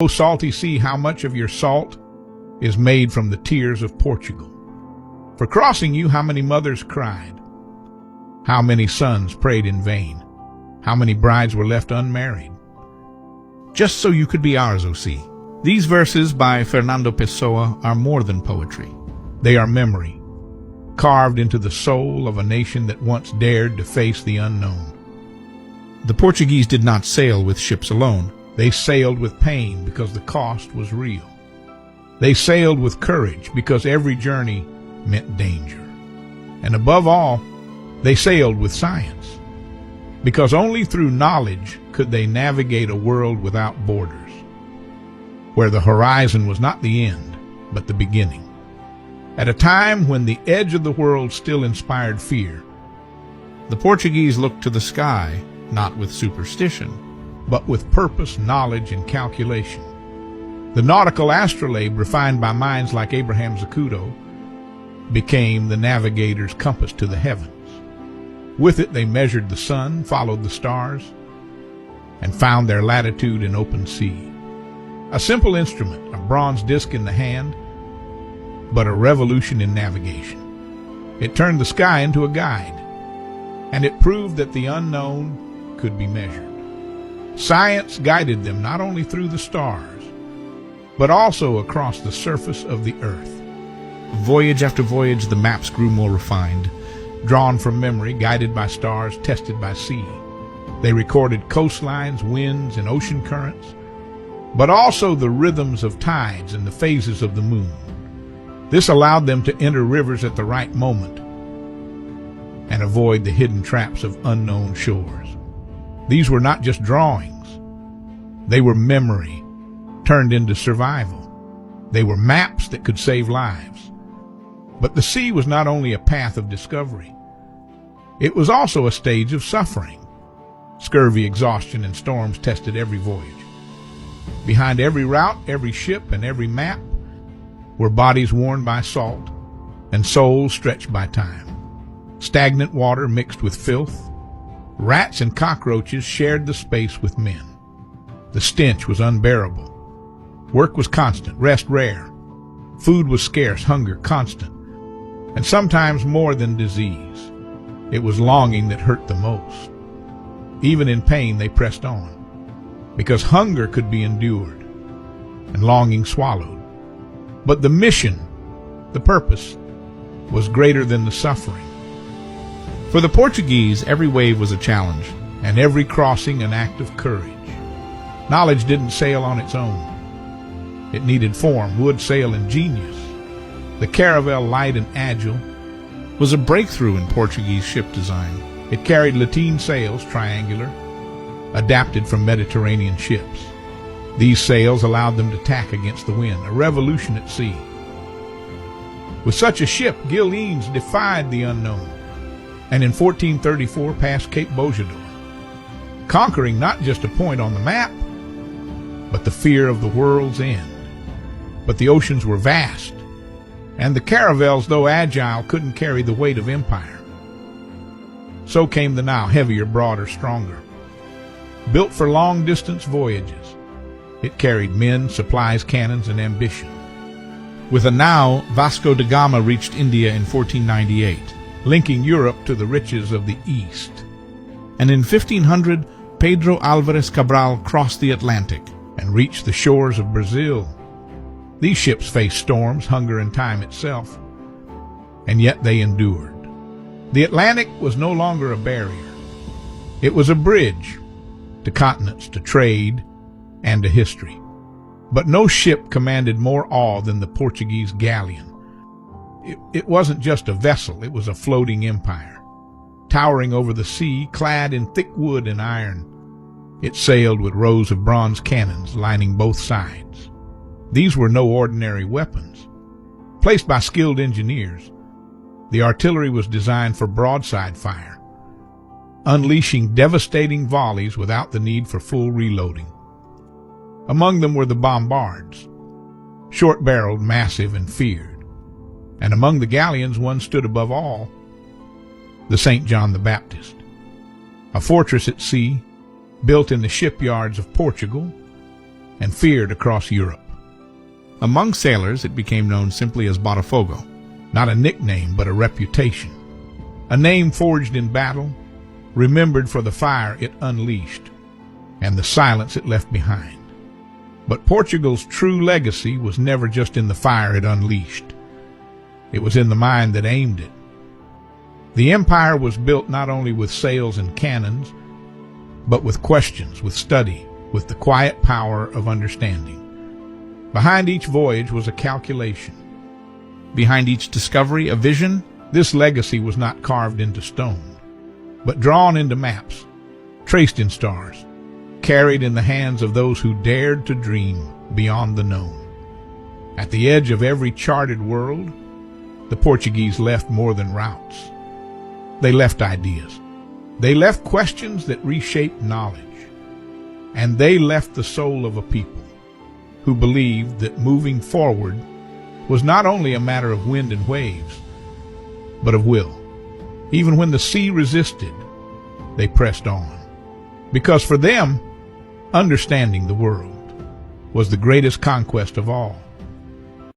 O salty sea, how much of your salt is made from the tears of Portugal? For crossing you, how many mothers cried? How many sons prayed in vain? How many brides were left unmarried? Just so you could be ours, O sea. These verses by Fernando Pessoa are more than poetry. They are memory, carved into the soul of a nation that once dared to face the unknown. The Portuguese did not sail with ships alone. They sailed with pain because the cost was real. They sailed with courage because every journey meant danger. And above all, they sailed with science, because only through knowledge could they navigate a world without borders, where the horizon was not the end, but the beginning. At a time when the edge of the world still inspired fear, the Portuguese looked to the sky, not with superstition, but with purpose, knowledge, and calculation. The nautical astrolabe, refined by minds like Abraham Zacuto, became the navigator's compass to the heavens. With it they measured the sun, followed the stars, and found their latitude in open sea. A simple instrument, a bronze disc in the hand, but a revolution in navigation. It turned the sky into a guide, and it proved that the unknown could be measured. Science guided them not only through the stars, but also across the surface of the earth. Voyage after voyage, the maps grew more refined, drawn from memory, guided by stars, tested by sea. They recorded coastlines, winds, and ocean currents, but also the rhythms of tides and the phases of the moon. This allowed them to enter rivers at the right moment and avoid the hidden traps of unknown shores. These were not just drawings. They were memory turned into survival. They were maps that could save lives. But the sea was not only a path of discovery. It was also a stage of suffering. Scurvy, exhaustion, and storms tested every voyage. Behind every route, every ship, and every map were bodies worn by salt and souls stretched by time. Stagnant water mixed with filth. Rats and cockroaches shared the space with men. The stench was unbearable. Work was constant, rest rare. Food was scarce, hunger constant, and sometimes more than disease. It was longing that hurt the most. Even in pain, they pressed on, because hunger could be endured and longing swallowed. But the mission, the purpose, was greater than the suffering. For the Portuguese, every wave was a challenge, and every crossing an act of courage. Knowledge didn't sail on its own. It needed form, wood, sail, and genius. The caravel, light and agile, was a breakthrough in Portuguese ship design. It carried lateen sails, triangular, adapted from Mediterranean ships. These sails allowed them to tack against the wind, a revolution at sea. With such a ship, Gilles defied the unknown, and in 1434 passed Cape Bojador, conquering not just a point on the map, but the fear of the world's end. But the oceans were vast, and the caravels, though agile, couldn't carry the weight of empire. So came the Nile, heavier, broader, stronger. Built for long-distance voyages, it carried men, supplies, cannons, and ambition. With a Nile, Vasco da Gama reached India in 1498, linking Europe to the riches of the East. And in 1500, Pedro Alvarez Cabral crossed the Atlantic and reached the shores of Brazil. These ships faced storms, hunger, and time itself, and yet they endured. The Atlantic was no longer a barrier. It was a bridge to continents, to trade, and to history. But no ship commanded more awe than the Portuguese galleon. It wasn't just a vessel, it was a floating empire. Towering over the sea, clad in thick wood and iron, it sailed with rows of bronze cannons lining both sides. These were no ordinary weapons. Placed by skilled engineers, the artillery was designed for broadside fire, unleashing devastating volleys without the need for full reloading. Among them were the bombards, short-barreled, massive, and feared. And among the galleons, one stood above all, the St. John the Baptist, a fortress at sea, built in the shipyards of Portugal. and feared across Europe. Among sailors, it became known simply as Botafogo, not a nickname but a reputation, a name forged in battle, remembered for the fire it unleashed and the silence it left behind. But Portugal's true legacy was never just in the fire it unleashed. It was in the mind that aimed it. The empire was built not only with sails and cannons, but with questions, with study, with the quiet power of understanding. Behind each voyage was a calculation. Behind each discovery, a vision. This legacy was not carved into stone, but drawn into maps, traced in stars, carried in the hands of those who dared to dream beyond the known. At the edge of every charted world, the Portuguese left more than routes. They left ideas. They left questions that reshaped knowledge. And they left the soul of a people who believed that moving forward was not only a matter of wind and waves, but of will. Even when the sea resisted, they pressed on. Because for them, understanding the world was the greatest conquest of all.